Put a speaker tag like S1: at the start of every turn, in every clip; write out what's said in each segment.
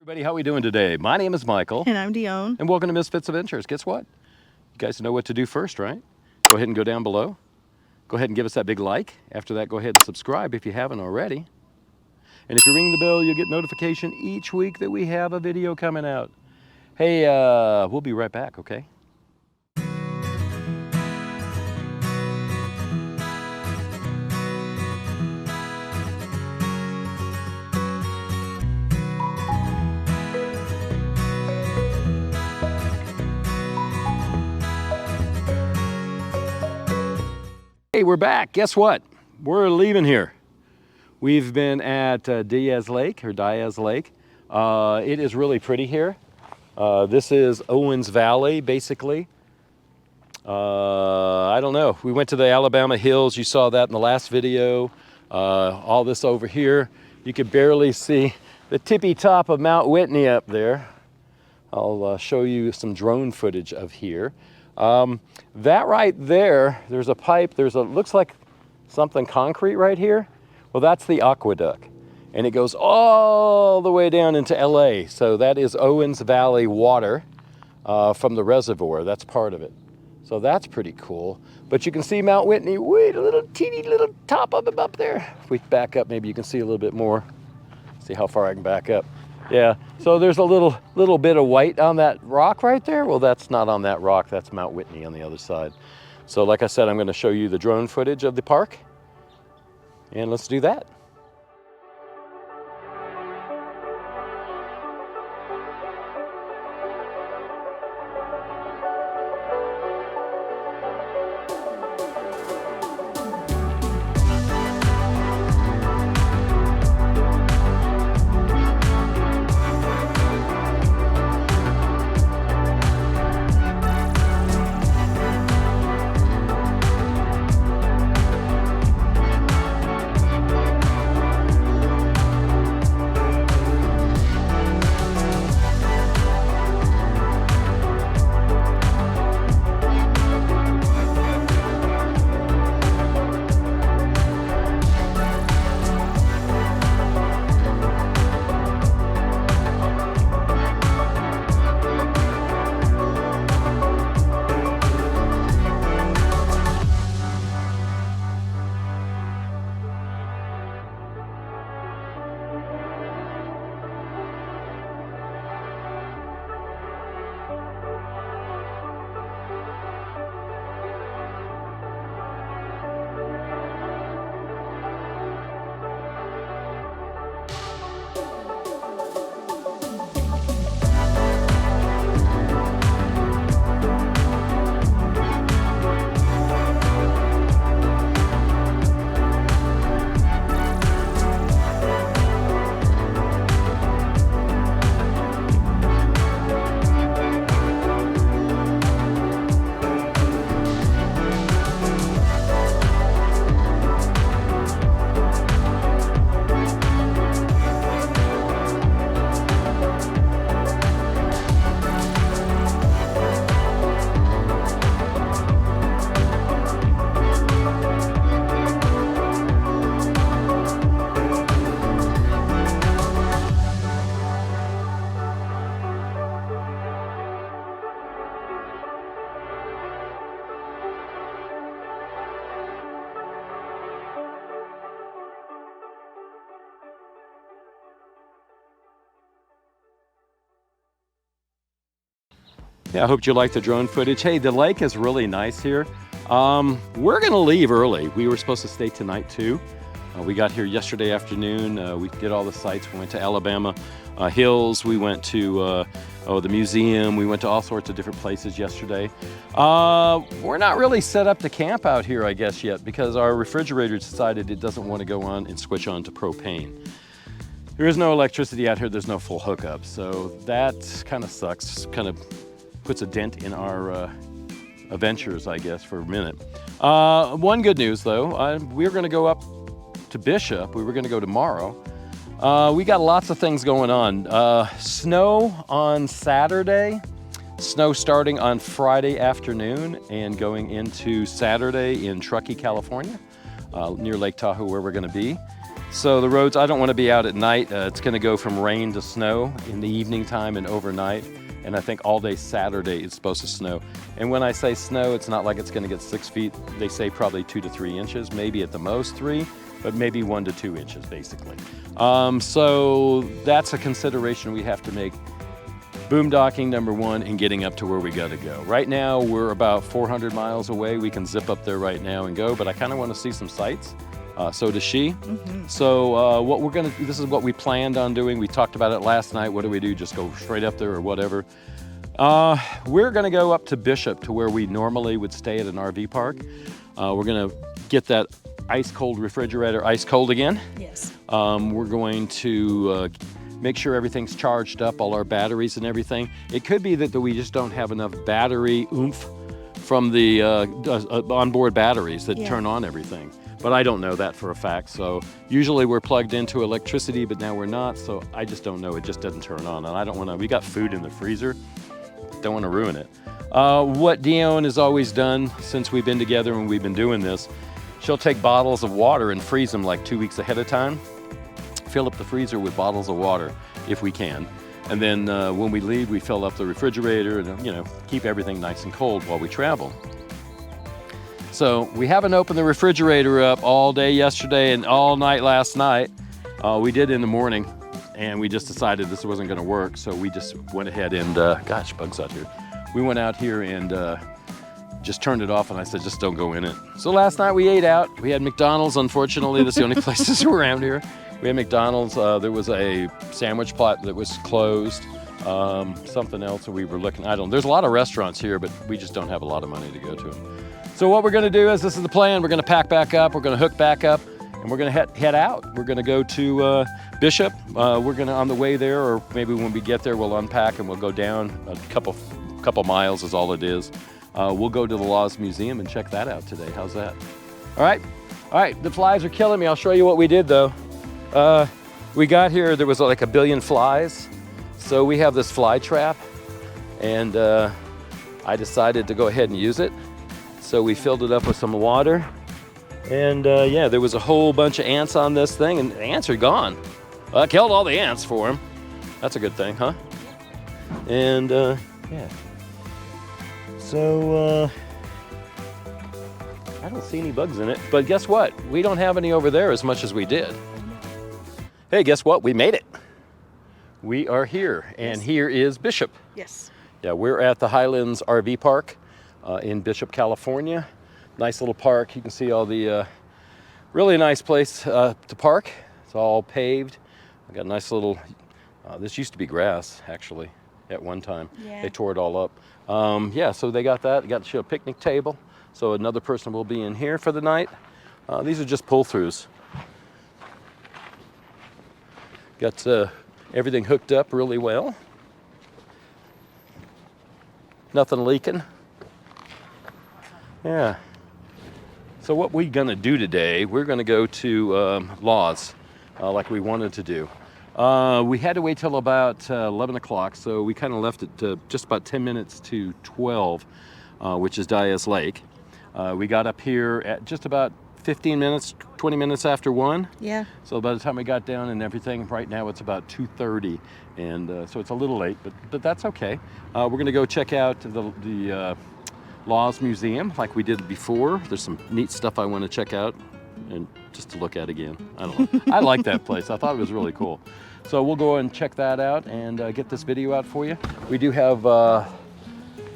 S1: Everybody, how are we doing today? My name is Michael.
S2: And I'm Dione.
S1: And welcome to Misfits Adventures. Guess what? You guys know what to do first, right? Go ahead and go down below. Go ahead and give us that big like. After that, go ahead and subscribe if you haven't already. And if you ring the bell, you'll get notification each week that we have a video coming out. Hey, we'll be right back, okay? Hey, we're back. Guess what? We're leaving here. We've been at Diaz Lake. It is really pretty here. This is Owens Valley, basically. I don't know. We went to the Alabama Hills. You saw that in the last video. All this over here. You could barely see the tippy top of Mount Whitney up there. I'll show you some drone footage of here. That right there, there's a pipe, looks like something concrete right here. Well, that's the aqueduct, and it goes all the way down into LA. So that is Owens Valley water from the reservoir. That's part of it. So that's pretty cool. But you can see Mount Whitney, wait, a little teeny little top of it up there. If we back up, maybe you can see a little bit more. See how far I can back up. Yeah, so there's a little bit of white on that rock right there. Well, that's not on that rock, that's Mount Whitney on the other side. So like I said, I'm gonna show you the drone footage of the park, and let's do that. Yeah, I hope you like the drone footage. Hey, the lake is really nice here. We're gonna leave early. We were supposed to stay tonight too. We got here yesterday afternoon. We did all the sites. We went to Alabama Hills. We went to the museum. We went to all sorts of different places yesterday. We're not really set up to camp out here, I guess, yet, because our refrigerator decided it doesn't want to go on and switch on to propane. There is no electricity out here. There's no full hookup. So that kind of sucks. Kind of puts a dent in our adventures, I guess, for a minute. One good news, though, we're going to go up to Bishop. We were going to go tomorrow. We got lots of things going on. Snow on Saturday, snow starting on Friday afternoon and going into Saturday in Truckee, California, near Lake Tahoe, where we're going to be. So the roads, I don't want to be out at night. It's going to go from rain to snow in the evening time and overnight. And I think all day Saturday it's supposed to snow. And when I say snow, it's not like it's going to get 6 feet. They say probably 2 to 3 inches, maybe at the most 3, but maybe 1 to 2 inches basically. So that's a consideration we have to make. Boondocking, number one, and getting up to where we got to go. Right now, we're about 400 miles away. We can zip up there right now and go, but I kind of want to see some sights. So does she. So what we're gonna, this is what we planned on doing. We talked about it last night. What do we do? Just go straight up there or whatever? We're gonna go up to Bishop, to where we normally would stay at an RV park. We're gonna get that ice cold refrigerator ice cold again.
S2: Yes.
S1: We're going to make sure everything's charged up, all our batteries and everything. It could be that we just don't have enough battery oomph from the onboard batteries that turn on everything. But I don't know that for a fact. So usually we're plugged into electricity, but now we're not. So I just don't know. It just doesn't turn on. And I don't want to, we got food in the freezer. Don't want to ruin it. What Dione has always done since we've been together and we've been doing this, she'll take bottles of water and freeze them like 2 weeks ahead of time. Fill up the freezer with bottles of water if we can. And then when we leave, we fill up the refrigerator and, you know, keep everything nice and cold while we travel. So we haven't opened the refrigerator up all day yesterday and all night last night. We did in the morning, and we just decided this wasn't gonna work. So we just went ahead and, gosh, bugs out here. We went out here and just turned it off, and I said, just don't go in it. So last night we ate out. We had McDonald's, unfortunately. That's the only places around here. We had McDonald's. There was a sandwich plot that was closed. Something else that we were looking, I don't know. There's a lot of restaurants here, but we just don't have a lot of money to go to them. So what we're gonna do is, this is the plan. We're gonna pack back up, we're gonna hook back up, and we're gonna head out. We're gonna go to Bishop. We're gonna, on the way there, or maybe when we get there, we'll unpack and we'll go down a couple miles is all it is. We'll go to the Laws Museum and check that out today. How's that? All right, the flies are killing me. I'll show you what we did though. We got here, there was like 1 billion flies. So we have this fly trap, and I decided to go ahead and use it. So we filled it up with some water, and yeah, there was a whole bunch of ants on this thing, and the ants are gone. I killed all the ants for them. That's a good thing, huh? And yeah. So I don't see any bugs in it, but guess what? We don't have any over there as much as we did. Hey, guess what? We made it. We are here, and here is Bishop.
S2: Yes.
S1: Yeah, we're at the Highlands RV Park in Bishop, California. Nice little park. You can see all the really nice place to park. It's all paved. I got a nice little, this used to be grass actually at one time.
S2: Yeah.
S1: They tore it all up. Yeah, so they got that. They got a picnic table. So another person will be in here for the night. These are just pull-throughs. Got everything hooked up really well. Nothing leaking. Yeah. So what we're gonna do today, we're gonna go to Laws, like we wanted to do. We had to wait till about 11 o'clock, so we kind of left it just about 10 minutes to 12, which is Diaz Lake. We got up here at just about 15 minutes, 20 minutes after 1.
S2: Yeah.
S1: So by the time we got down and everything, right now it's about 2:30, and so it's a little late, but that's okay. We're gonna go check out the Laws Museum like we did before. There's some neat stuff I want to check out and just to look at again. I don't know. I like that place. I thought it was really cool. So we'll go and check that out and get this video out for you. We do have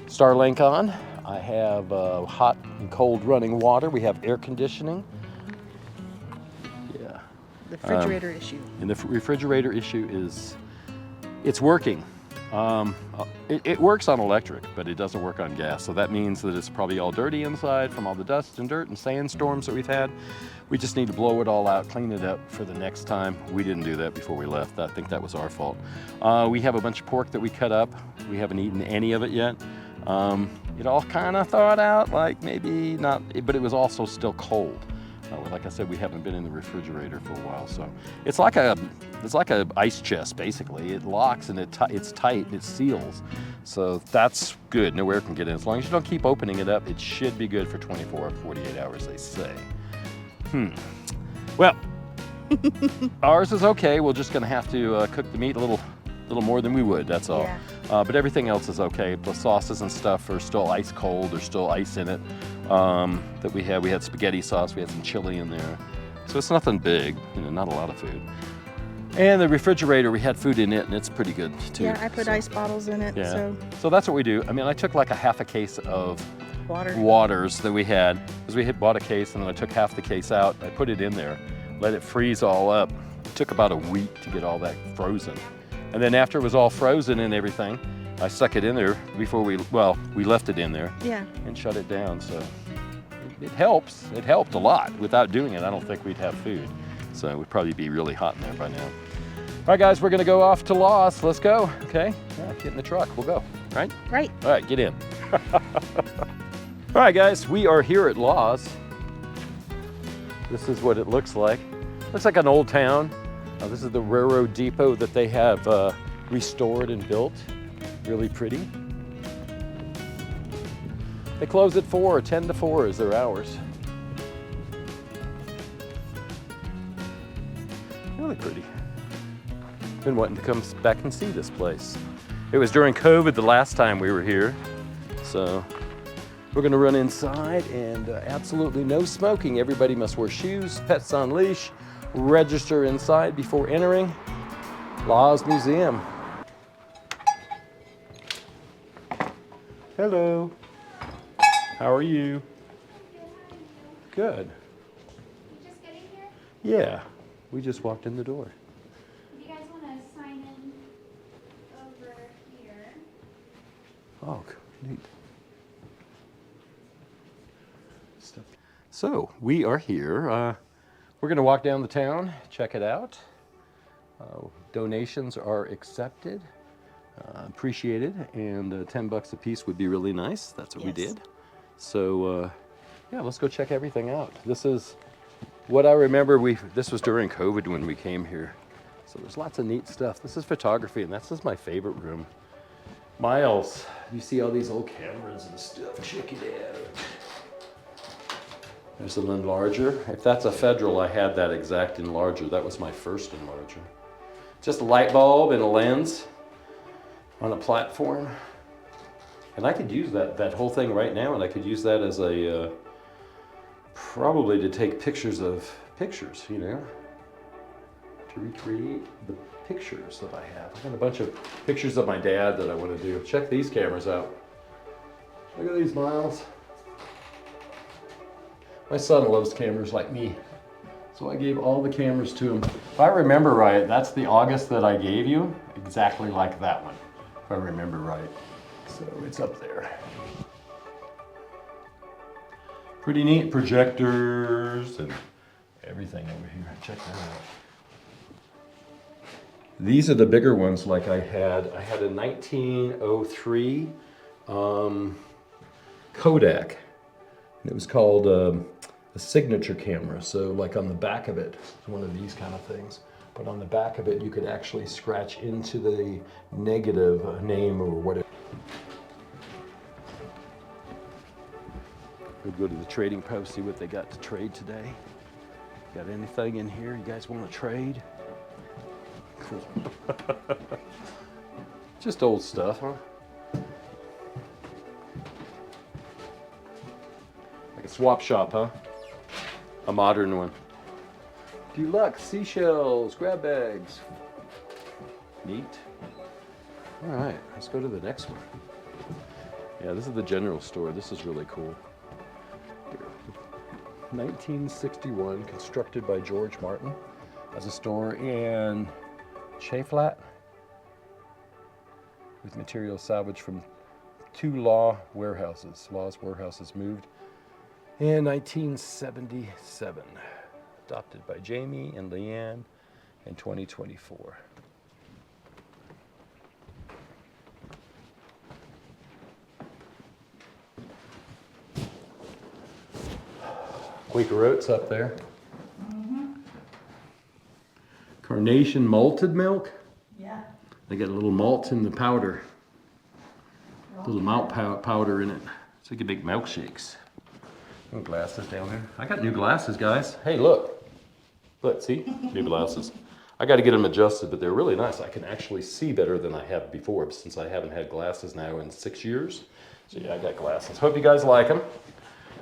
S1: Starlink on. I have hot and cold running water. We have air conditioning. Yeah.
S2: The refrigerator issue.
S1: And the refrigerator issue is, it's working. It works on electric, but it doesn't work on gas. So that means that it's probably all dirty inside from all the dust and dirt and sandstorms that we've had. We just need to blow it all out, clean it up for the next time. We didn't do that before we left. I think that was our fault. We have a bunch of pork that we cut up. We haven't eaten any of it yet. It all kind of thawed out, like maybe not, but it was also still cold. Like I said, we haven't been in the refrigerator for a while, so it's like a ice chest basically. It locks and it's tight and it seals, so that's good. No air can get in. As long as you don't keep opening it up, it should be good for 24 or 48 hours, they say. Well, Ours is okay. We're just gonna have to cook the meat a little more than we would, that's all.
S2: Yeah.
S1: But everything else is okay. The sauces and stuff are still ice cold. There's still ice in it that we had. We had spaghetti sauce, we had some chili in there. So it's nothing big, you know, not a lot of food. And the refrigerator, we had food in it, and it's pretty good too.
S2: Yeah, I put ice bottles in it.
S1: Yeah. So that's what we do. I mean, I took like a half a case of waters that we had, because we had bought a case, and then I took half the case out. I put it in there, let it freeze all up. It took about a week to get all that frozen. And then after it was all frozen and everything, I stuck it in there before we left it in there. Yeah. And shut it down. So it helps. It helped a lot. Without doing it, I don't think we'd have food. So it would probably be really hot in there by now. All right, guys, we're gonna go off to Laws. Let's go, okay? Yeah, get in the truck, we'll go, right?
S2: Right.
S1: All right, get in. All right, guys, we are here at Laws. This is what it looks like. Looks like an old town. This is the railroad depot that they have restored and built. Really pretty. They close at 4, 10 to 4 is their hours. Really pretty. Been wanting to come back and see this place. It was during COVID the last time we were here. So we're gonna run inside, and absolutely no smoking. Everybody must wear shoes, pets on leash, register inside before entering. Laws Museum. Hello. How are you? Good.
S3: You just getting here?
S1: Yeah, we just walked in the door.
S3: If you guys want to sign in over here.
S1: Oh, neat. So we are here. We're going to walk down the town, check it out. Donations are accepted, appreciated, and 10 bucks a piece would be really nice. That's what we did. So yeah, let's go check everything out. This is what I remember. This was during COVID when we came here. So there's lots of neat stuff. This is photography, and this is my favorite room. Miles, you see all these old cameras and stuff. Check it out. There's an enlarger. If that's a Federal, I had that exact enlarger. That was my first enlarger. Just a light bulb and a lens on a platform. And I could use that whole thing right now, and I could use that as a, probably to take pictures of pictures, you know, to recreate the pictures that I have. I got a bunch of pictures of my dad that I want to do. Check these cameras out. Look at these, Miles. My son loves cameras like me, so I gave all the cameras to him. If I remember right, that's the August that I gave you, exactly like that one, if I remember right. So it's up there. Pretty neat projectors and everything over here. Check that out. These are the bigger ones like I had. I had a 1903 Kodak. It was called a signature camera. So like on the back of it, it's one of these kind of things. But on the back of it, you could actually scratch into the negative name or whatever. We'll go to the trading post, see what they got to trade today. Got anything in here you guys want to trade? Cool. Just old stuff, huh? Like a swap shop, huh? A modern one. Deluxe seashells, grab bags. Neat. All right, let's go to the next one. Yeah, this is the general store. This is really cool. 1961, constructed by George Martin as a store in Shayflat with materials salvaged from 2 Laws warehouses moved in 1977. Adopted by Jamie and Leanne in 2024. Quaker Oats up there. Mm-hmm. Carnation malted milk.
S2: Yeah.
S1: They got a little malt in the powder. A little malt powder in it. So you can make milkshakes. No glasses down there. I got new glasses, guys. Hey, look. Look, see, new glasses. I got to get them adjusted, but they're really nice. I can actually see better than I have before since I haven't had glasses now in 6 years. So yeah, I got glasses. Hope you guys like them.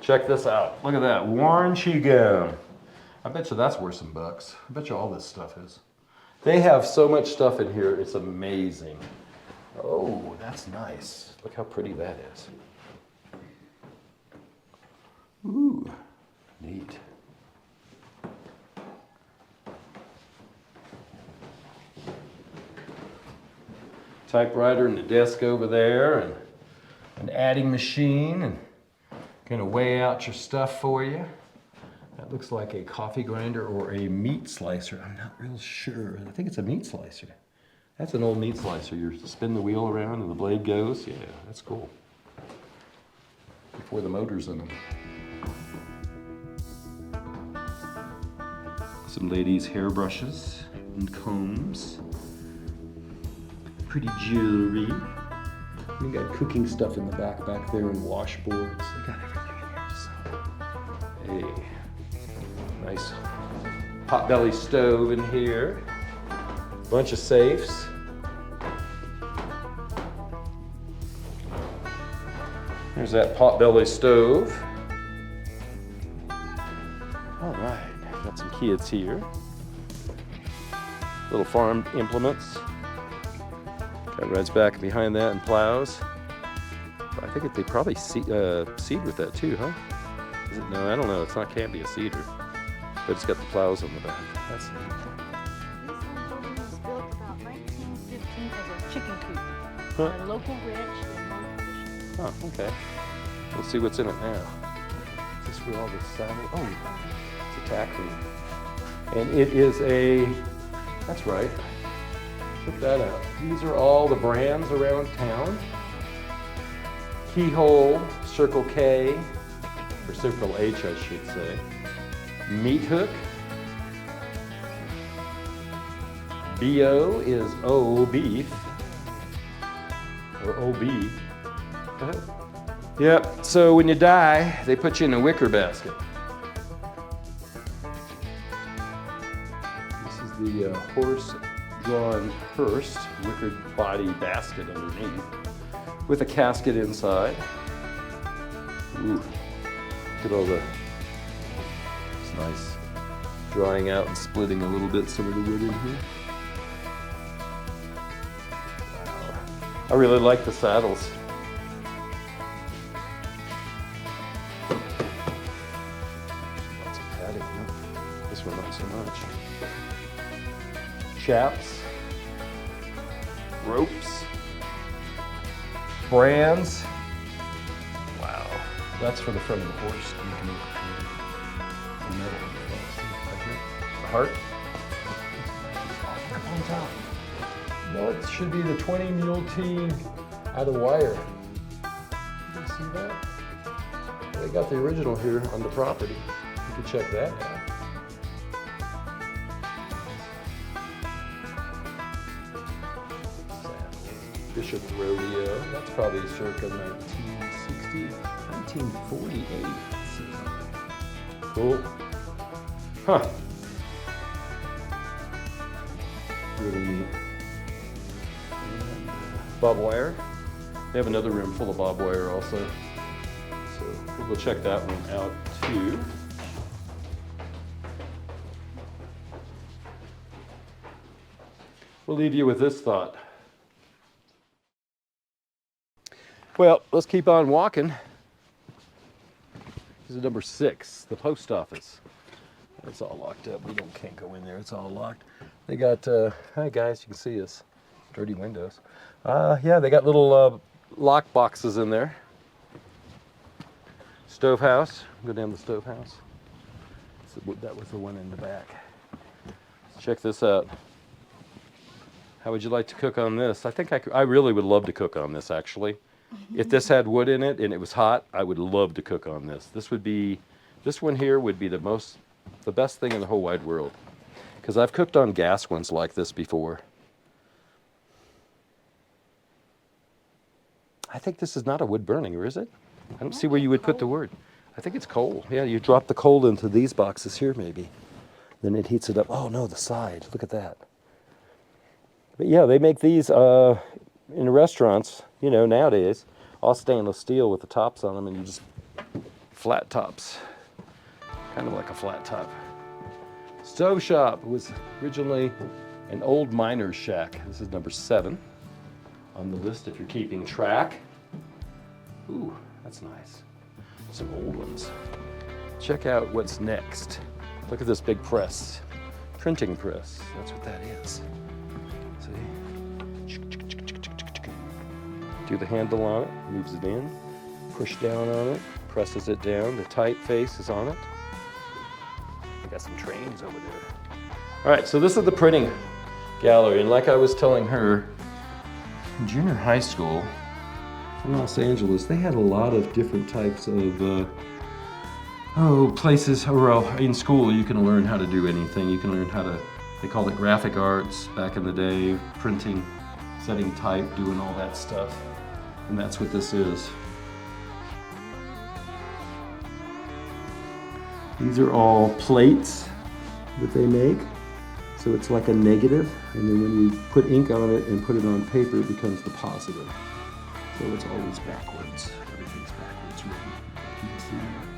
S1: Check this out. Look at that, warranty gum. I bet you that's worth some bucks. I bet you all this stuff is. They have so much stuff in here, it's amazing. Oh, that's nice. Look how pretty that is. Ooh, neat. Typewriter and the desk over there, and an adding machine, and gonna weigh out your stuff for you. That looks like a coffee grinder or a meat slicer. I'm not real sure. I think it's a meat slicer. That's an old meat slicer. You spin the wheel around and the blade goes. Yeah, that's cool. Before the motor's in them. Some ladies' hairbrushes and combs. Pretty jewelry. We got cooking stuff in the back there and washboards. They got everything in here. So, hey, nice potbelly stove in here. Bunch of safes. There's that potbelly stove. All right, got some kids here. Little farm implements. Cat rides back behind that and plows. I think they probably seed with that too, huh? Is it? No, I don't know. Can't be a seeder, but it's got the plows on the back. That's neat.
S2: This home building was built about 1915 as a chicken coop.
S1: Huh.
S2: A local ranch in North Michigan.
S1: Oh, okay. We'll see what's in it now. Is this where all the saddle? Oh, it's a tack room. And it is a, that's right. Check that out. These are all the brands around town. Keyhole, Circle K, or Circle H, I should say. Meat Hook. BO is O beef, or OB. Yep, so when you die, they put you in a wicker basket. This is the horse-drawn hearse, wicker body basket underneath, with a casket inside. Ooh, look at all the, it's nice. Drying out and splitting a little bit some of the wood in here. Wow. I really like the saddles. Lots of padding, huh? This one not so much. Chaps, ropes, brands. Wow, that's for the front of the horse. You can the metal on the front. See right here? The heart. Up on top. No, it should be the 20 mule team out of wire. You can see that? They got the original here on the property. You can check that out. Bishop Rodeo. That's probably circa 1960, 1948. Cool. Huh. Really neat. And, barbed wire. They have another room full of barbed wire also. So we'll go check that one out too. We'll leave you with this thought. Well, let's keep on walking. This is number 6, the post office. It's all locked up. We can't go in there. It's all locked. They got, hi guys, you can see us. Dirty windows. Yeah, they got little lock boxes in there. Stove house. Go down the stove house. So that was the one in the back. Check this out. How would you like to cook on this? I really would love to cook on this actually. If this had wood in it and it was hot, I would love to cook on this. This one here would be the best thing in the whole wide world. Because I've cooked on gas ones like this before. I think this is not a wood burning, or is it? I don't see where you would put the wood. I think it's coal. Yeah, you drop the coal into these boxes here maybe. Then it heats it up. Oh no, the side, look at that. But yeah, they make these in restaurants, you know, nowadays, all stainless steel with the tops on them, and you just flat tops, kind of like a flat top. Stove shop was originally an old miner's shack. This is number 7 on the list if you're keeping track. Ooh, that's nice. Some old ones. Check out what's next. Look at this big press. Printing press, that's what that is. See? Do the handle on it, moves it in, push down on it, presses it down, the typeface is on it. We got some trains over there. All right, so this is the printing gallery, and like I was telling her, in junior high school in Los Angeles, they had a lot of different types of places, or in school you can learn how to do anything. You can learn how to, they called it graphic arts back in the day, printing, setting type, doing all that stuff. And that's what this is. These are all plates that they make. So it's like a negative, and then when you put ink on it and put it on paper, it becomes the positive. So it's always backwards. Everything's backwards written. You can see that.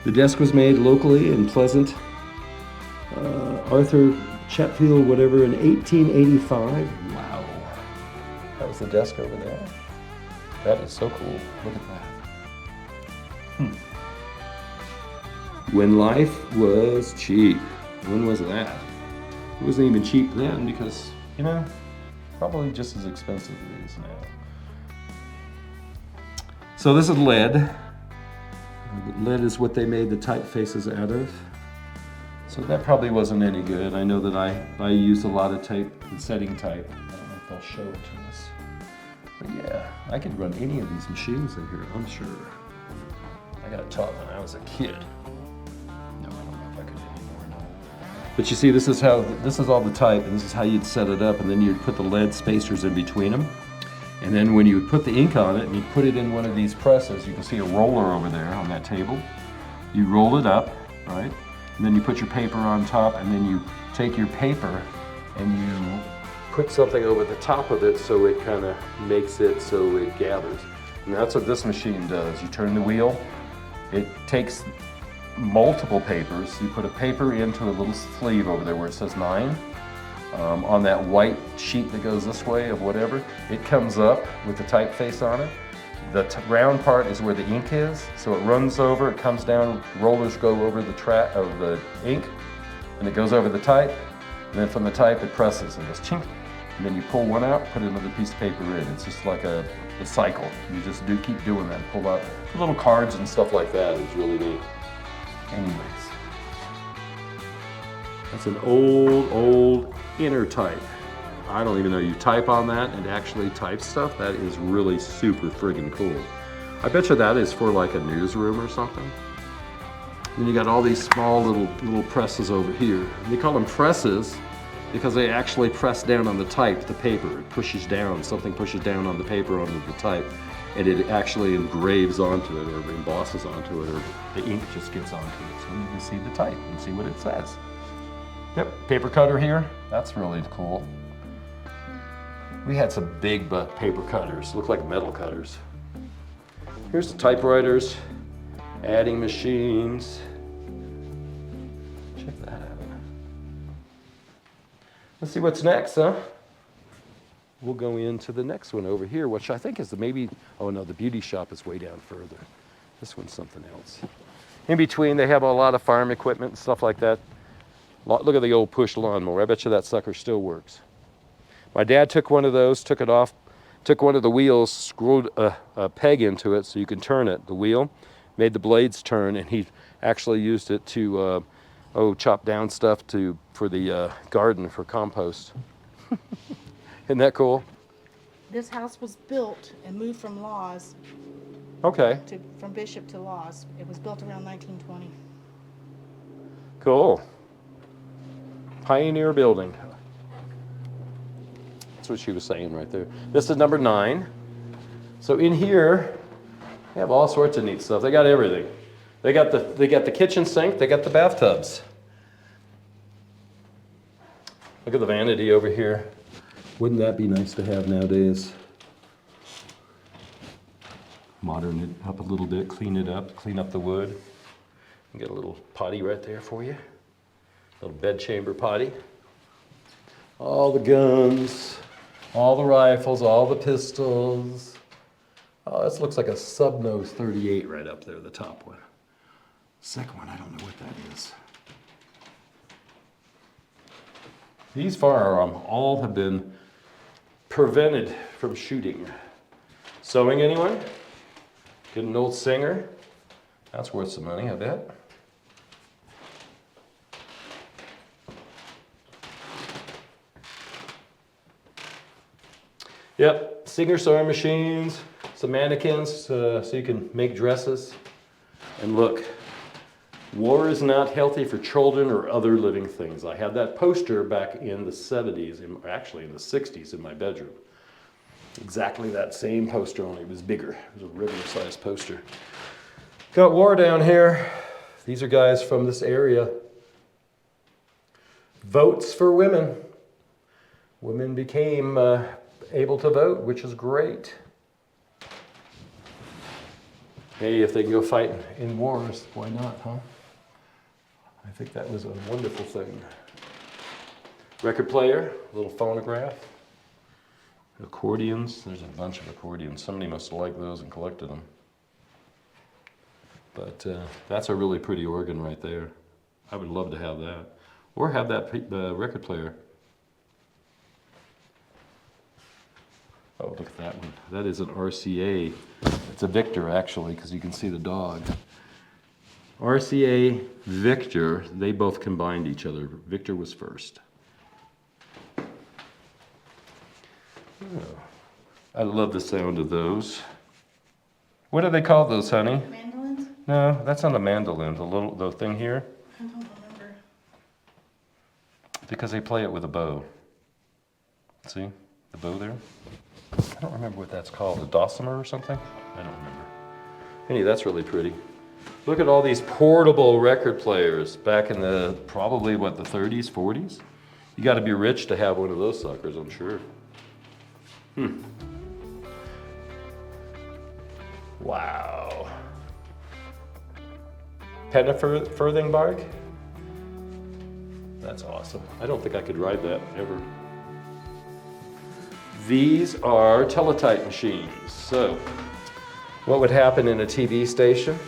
S1: The desk was made locally in Pleasant, Arthur Chatfield, whatever, in 1885. Wow. That was the desk over there. That is so cool. Look at that. When life was cheap. When was that? It wasn't even cheap then because, you know, probably just as expensive as it is now. So this is lead. Lead is what they made the typefaces out of. So that probably wasn't any good. I know that I used a lot of tape and setting type. I don't know if they'll show it to us. But yeah, I could run any of these machines in here, I'm sure. I got taught when I was a kid. No, I don't know if I could anymore, no. But you see, this is all the type, and this is how you'd set it up, and then you'd put the lead spacers in between them. And then when you would put the ink on it and you put it in one of these presses, you can see a roller over there on that table. You roll it up, right? And then you put your paper on top, and then you take your paper and you put something over the top of it so it kind of makes it so it gathers. And that's what this machine does. You turn the wheel, it takes multiple papers. You put a paper into a little sleeve over there where it says 9. On that white sheet that goes this way of whatever, it comes up with the typeface on it. The round part is where the ink is, so it runs over, it comes down, rollers go over the track of the ink, and it goes over the type, and then from the type it presses and goes chink, and then you pull one out, put another piece of paper in. It's just like a cycle. You just keep doing that, pull out little cards and stuff like that. It's really neat. Anyways, that's an old inner type. I don't even know, you type on that and actually type stuff. That is really super friggin' cool. I bet you that is for like a newsroom or something. Then you got all these small little presses over here. And they call them presses because they actually press down on the type, the paper. It pushes down, something pushes down on the paper onto the type, and it actually engraves onto it or embosses onto it, or the ink just gets onto it. So you can see the type and see what it says. Yep, paper cutter here. That's really cool. We had some big paper cutters, look like metal cutters. Here's the typewriters, adding machines. Check that out. Let's see what's next, huh? We'll go into the next one over here, which I think is oh no, the beauty shop is way down further. This one's something else. In between, they have a lot of farm equipment and stuff like that. Look at the old push lawnmower. I bet you that sucker still works. My dad took one of those, took it off, took one of the wheels, screwed a peg into it so you can turn it, the wheel, made the blades turn, and he actually used it to chop down stuff for the garden for compost. Isn't that cool?
S2: This house was built and moved from Laws,
S1: Okay,
S2: from Bishop to Laws. It was built around 1920.
S1: cool. Pioneer building. That's what she was saying right there. This is number 9. So in here, they have all sorts of neat stuff. They got everything. They got the kitchen sink. They got the bathtubs. Look at the vanity over here. Wouldn't that be nice to have nowadays? Modern it up a little bit, clean it up, clean up the wood. Get a little potty right there for you. Little bed chamber potty. All the guns, all the rifles, all the pistols. Oh, this looks like a sub-nose 38 right up there, the top one. Second one, I don't know what that is. These firearms all have been prevented from shooting. Sewing anyone? Get an old Singer. That's worth some money, I bet. Yep, Singer sewing machines, some mannequins so you can make dresses. And look, war is not healthy for children or other living things. I had that poster back in the 70s, actually in the 60s in my bedroom. Exactly that same poster, only it was bigger. It was a regular sized poster. Got war down here. These are guys from this area. Votes for women. Women became able to vote, which is great. Hey, if they can go fight in wars, why not, huh? I think that was a wonderful thing. Record player, a little phonograph. Accordions, there's a bunch of accordions. Somebody must have liked those and collected them. But that's a really pretty organ right there. I would love to have that. Or have that record player. Oh, look at that one. That is an RCA. It's a Victor, actually, because you can see the dog. RCA, Victor, they both combined each other. Victor was first. Oh, I love the sound of those. What do they call those, honey?
S2: Mandolins?
S1: No, that's not a mandolin. The thing here.
S2: I don't remember.
S1: Because they play it with a bow. See the bow there? I don't remember what that's called. A dulcimer or something? I don't remember. Anyway, that's really pretty. Look at all these portable record players back in the probably what, the 30s, 40s? You got to be rich to have one of those suckers, I'm sure. Wow. Penneferthing bark? That's awesome. I don't think I could ride that ever. These are teletype machines. So, what would happen in a TV station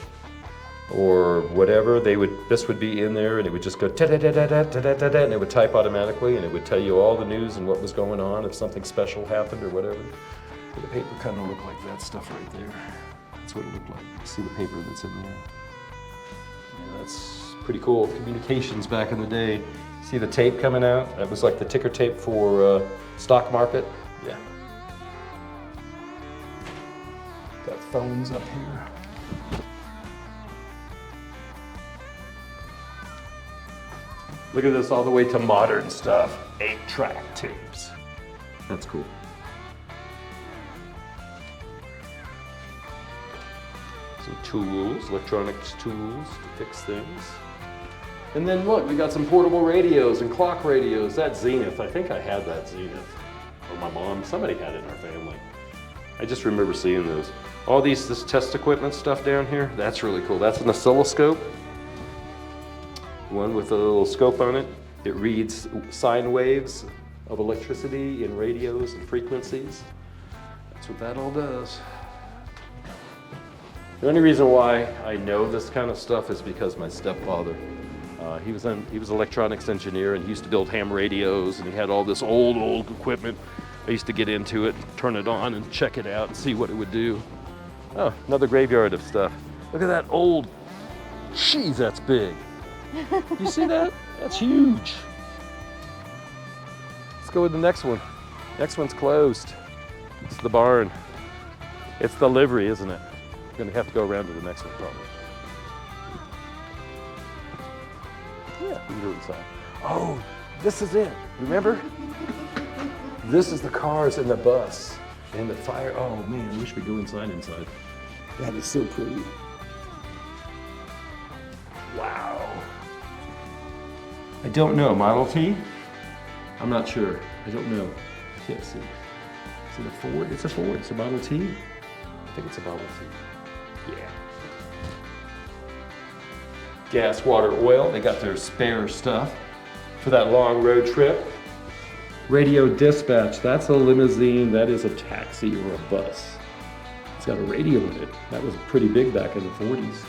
S1: or whatever? This would be in there, and it would just go ta-da-da-da-da-da-da-da, and it would type automatically, and it would tell you all the news and what was going on if something special happened or whatever. The paper kind of looked like that stuff right there. That's what it looked like. You see the paper that's in there? Yeah, that's pretty cool. Communications back in the day. See the tape coming out? That was like the ticker tape for stock market. Yeah. Got phones up here. Look at this all the way to modern stuff. 8-track tapes. That's cool. Some tools, electronics tools to fix things. And then look, we got some portable radios and clock radios. That Zenith, I think I had that Zenith. Or my mom, somebody had it in our family. I just remember seeing those. All this test equipment stuff down here, that's really cool. That's an oscilloscope. One with a little scope on it. It reads sine waves of electricity in radios and frequencies. That's what that all does. The only reason why I know this kind of stuff is because my stepfather, he was electronics engineer, and he used to build ham radios, and he had all this old equipment. I used to get into it, turn it on, and check it out and see what it would do. Oh, another graveyard of stuff. Look at that old, jeez, that's big. You see that? That's huge. Let's go with the next one. Next one's closed. It's the barn. It's the livery, isn't it? We're gonna have to go around to the next one probably. Yeah, we can go inside. Oh, this is it. Remember? This is the cars and the bus and the fire. Oh man, I wish we'd go inside. That is so pretty. Wow. I don't know, Model T? I'm not sure. I don't know. Can't see. Is it a Ford? It's a Ford. It's a Model T. I think it's a Model T. Yeah. Gas, water, oil. They got their spare stuff for that long road trip. Radio dispatch. That's a limousine. That is a taxi or a bus. It's got a radio in it. That was pretty big back in the 40s.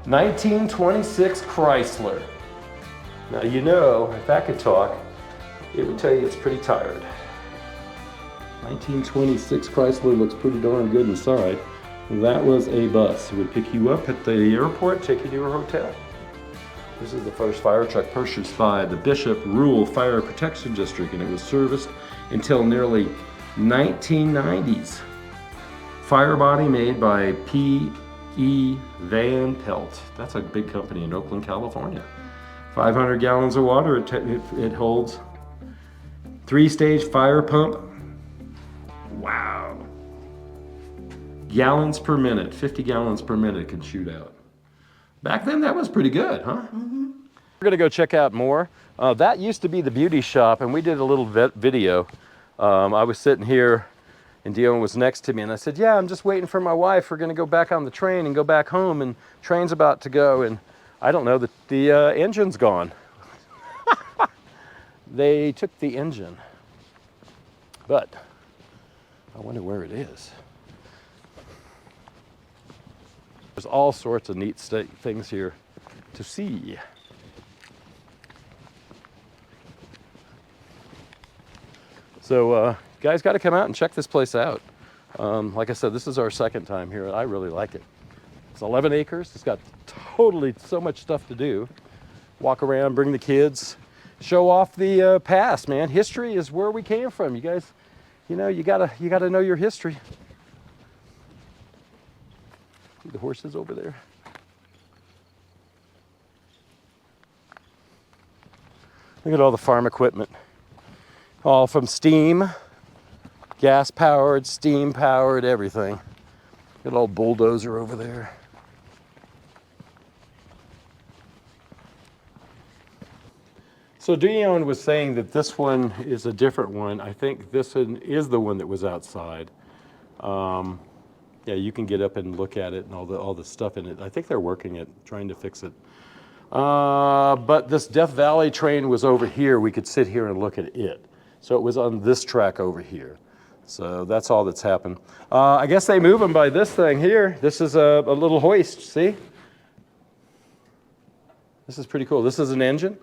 S1: 1926 Chrysler. Now you know, if that could talk, it would tell you it's pretty tired. 1926 Chrysler looks pretty darn good inside. That was a bus. It would pick you up at the airport, take you to your hotel. This is the first fire truck purchased by the Bishop Rural Fire Protection District, and it was serviced until nearly 1990s. Fire body made by P.E. Van Pelt. That's a big company in Oakland, California. 500 gallons of water it holds. 3-stage fire pump. Wow. Gallons per minute, 50 gallons per minute it can shoot out. Back then that was pretty good, huh? Mm-hmm. We're gonna go check out more. That used to be the beauty shop, and we did a little video. I was sitting here and Dione was next to me, and I said, yeah, I'm just waiting for my wife. We're gonna go back on the train and go back home, and train's about to go, and I don't know, the engine's gone. They took the engine, but I wonder where it is. There's all sorts of neat things here to see. So you guys got to come out and check this place out. Like I said, this is our second time here, and I really like it. It's 11 acres. It's got totally so much stuff to do. Walk around, bring the kids, show off the past, man. History is where we came from. You guys, you know, you gotta know your history. See the horses over there? Look at all the farm equipment. All from steam, gas powered, steam powered, everything. Got an old bulldozer over there. So Dione was saying that this one is a different one. I think this one is the one that was outside. Yeah, you can get up and look at it and all the stuff in it. I think they're working it, trying to fix it. But this Death Valley train was over here. We could sit here and look at it. So it was on this track over here. So that's all that's happened. I guess they move them by this thing here. This is a little hoist, see? This is pretty cool. This is an engine,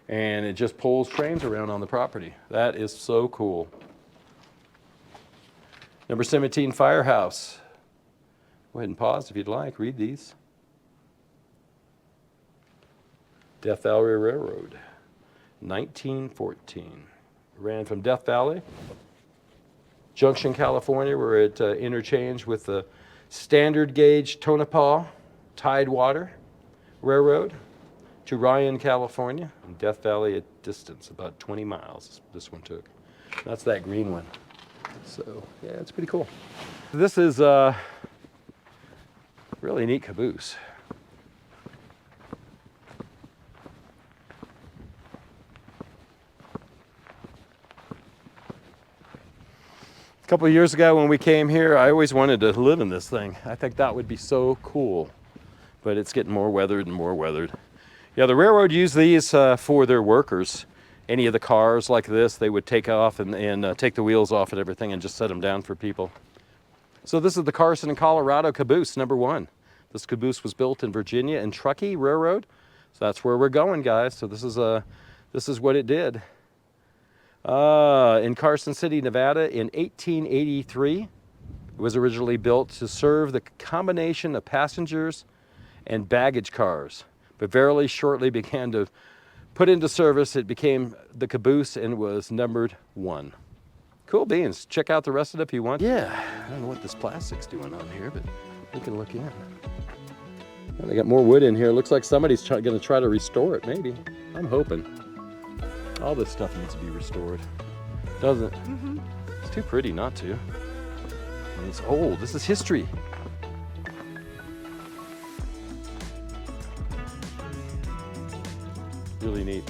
S1: and it just pulls trains around on the property. That is so cool. Number 17 Firehouse. Go ahead and pause if you'd like. Read these. Death Valley Railroad, 1914. Ran from Death Valley, Junction, California, where it interchanged with the standard gauge Tonopah Tidewater Railroad to Ryan, California, and Death Valley at distance, about 20 miles this one took. That's that green one. So, yeah, it's pretty cool. This is a really neat caboose. A couple of years ago when we came here, I always wanted to live in this thing. I think that would be so cool, but it's getting more weathered and more weathered. Yeah, the railroad used these for their workers. Any of the cars like this, they would take off and take the wheels off and everything and just set them down for people. So this is the Carson, Colorado caboose, number 1. This caboose was built in Virginia and Truckee Railroad. So that's where we're going, guys. So this is what it did. In Carson City, Nevada in 1883. It was originally built to serve the combination of passengers and baggage cars, but very shortly began to put into service. It became the caboose and was numbered 1. Cool beans. Check out the rest of it if you want. Yeah, I don't know what this plastic's doing on here, but we can look in. Well, they got more wood in here. Looks like somebody's going to try to restore it, maybe. I'm hoping. All this stuff needs to be restored, doesn't it? Mm-hmm. It's too pretty not to. And it's old. This is history. Really neat.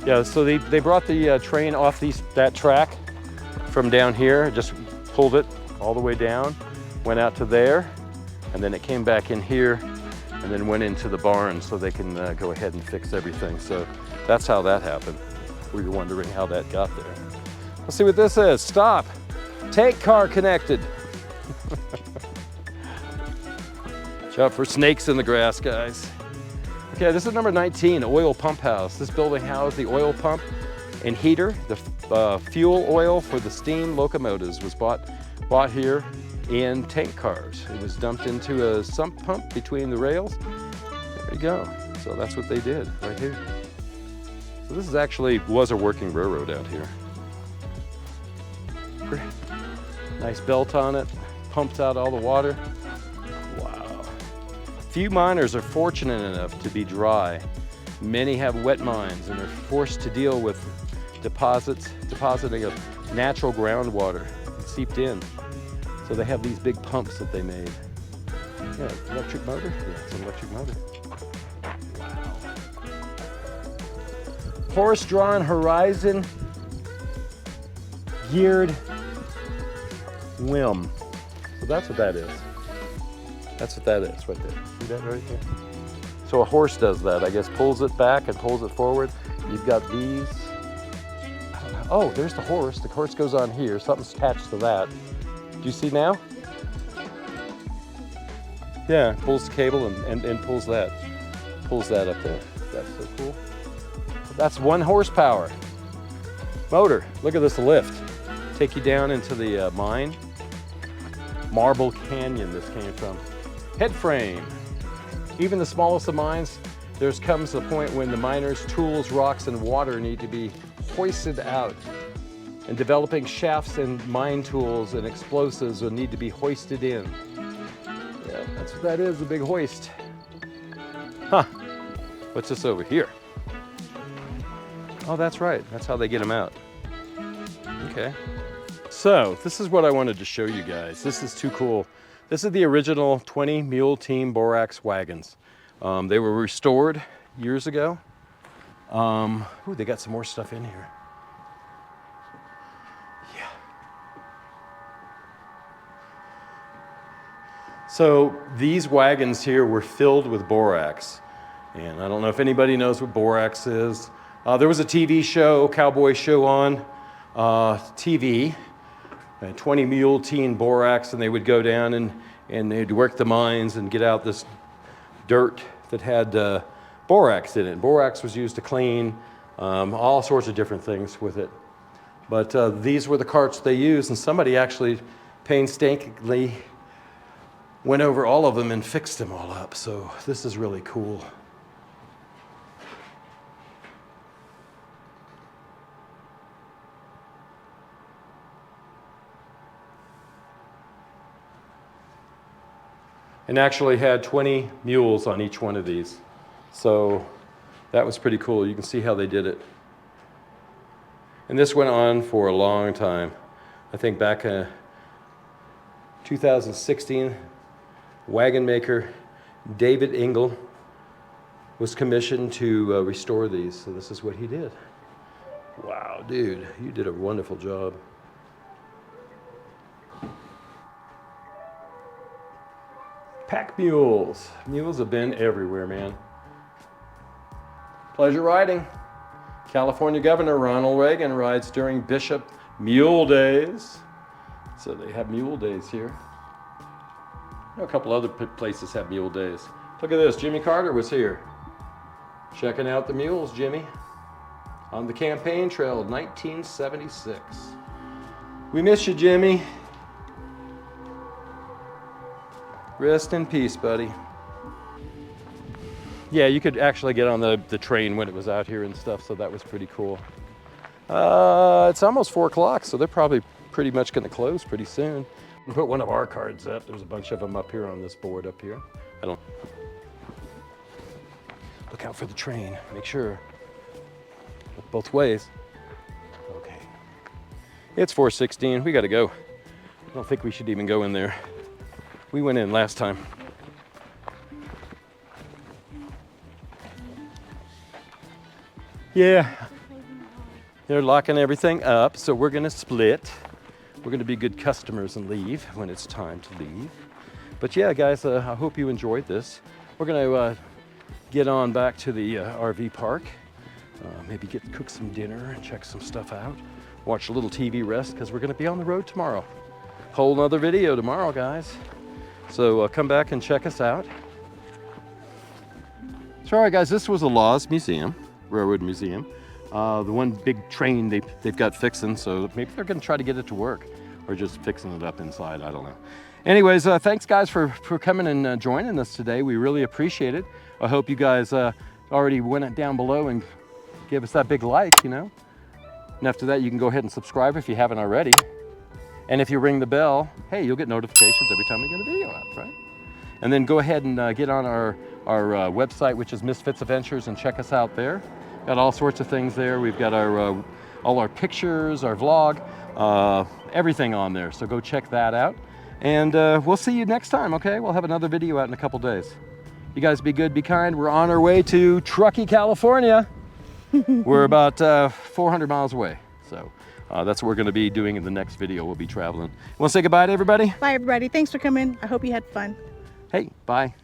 S1: Yeah, so they brought the train off that track from down here, just pulled it all the way down, went out to there, and then it came back in here, and then went into the barn so they can go ahead and fix everything. So that's how that happened. We were wondering how that got there. Let's see what this is. Stop. Tank car connected. Watch out for snakes in the grass, guys. Okay, this is number 19, oil pump house. This building housed the oil pump and heater. The fuel oil for the steam locomotives was bought here in tank cars. It was dumped into a sump pump between the rails. There you go. So that's what they did right here. So this was a working railroad out here. Nice belt on it, pumps out all the water. Wow. Few miners are fortunate enough to be dry. Many have wet mines and are forced to deal with depositing of natural groundwater seeped in. So they have these big pumps that they made. Yeah, electric motor? Yeah, it's an electric motor. Wow. Horse-drawn horizon geared whim. So that's what that is. That's what that is right there. See that right there? So a horse does that, I guess, pulls it back and pulls it forward. You've got these. Oh, there's the horse. The horse goes on here. Something's attached to that. Do you see now? Yeah, pulls the cable and pulls that. Pulls that up there. That's so cool. That's 1 horsepower motor. Look at this lift. Take you down into the mine. Marble Canyon this came from. Head frame. Even the smallest of mines, there comes a point when the miners' tools, rocks, and water need to be hoisted out. And developing shafts and mine tools and explosives will need to be hoisted in. Yeah, that's what that is, a big hoist. Huh, what's this over here? Oh, that's right, that's how they get them out. Okay. So this is what I wanted to show you guys. This is too cool. This is the original 20 Mule Team Borax wagons. They were restored years ago. Ooh, they got some more stuff in here. Yeah. So these wagons here were filled with borax. And I don't know if anybody knows what borax is. There was a TV show, cowboy show on TV. 20 Mule Team Borax, and they would go down and they'd work the mines and get out this dirt that had borax in it. Borax was used to clean all sorts of different things with it. But these were the carts they used, and somebody actually painstakingly went over all of them and fixed them all up. So this is really cool. And actually had 20 mules on each one of these. So that was pretty cool. You can see how they did it. And this went on for a long time. I think back in 2016, wagon maker David Engel was commissioned to restore these. So this is what he did. Wow, dude, you did a wonderful job. Pack mules. Mules have been everywhere, man. Pleasure riding. California Governor Ronald Reagan rides during Bishop Mule Days. So they have mule days here. A couple other places have mule days. Look at this, Jimmy Carter was here. Checking out the mules, Jimmy. On the campaign trail, 1976. We miss you, Jimmy. Rest in peace, buddy. Yeah, you could actually get on the train when it was out here and stuff, so that was pretty cool. It's almost 4 o'clock, so they're probably pretty much gonna close pretty soon. We'll put one of our cards up. There's a bunch of them up here on this board up here. Look out for the train, make sure. Look both ways. Okay. It's 4:16, we gotta go. I don't think we should even go in there. We went in last time. Yeah. They're locking everything up, so we're gonna split. We're gonna be good customers and leave when it's time to leave. But yeah, guys, I hope you enjoyed this. We're gonna get on back to the RV park. Maybe cook some dinner and check some stuff out. Watch a little TV rest, because we're gonna be on the road tomorrow. Whole nother video tomorrow, guys. So come back and check us out. So all right, guys, this was the Laws Museum, Railroad Museum. The one big train they've got fixing, so maybe they're gonna try to get it to work, or just fixing it up inside, I don't know. Anyways, thanks guys for coming and joining us today. We really appreciate it. I hope you guys already went down below and gave us that big like, you know. And after that, you can go ahead and subscribe if you haven't already. And if you ring the bell, hey, you'll get notifications every time we get a video out, right? And then go ahead and get on our website, which is Misfits Adventures, and check us out there. Got all sorts of things there. We've got our all our pictures, our vlog, everything on there. So go check that out. And we'll see you next time, okay? We'll have another video out in a couple days. You guys be good, be kind. We're on our way to Truckee, California. We're about 400 miles away. So that's what we're gonna be doing in the next video. We'll be traveling. Want to say goodbye to everybody?
S2: Bye, everybody. Thanks for coming. I hope you had fun.
S1: Hey, bye.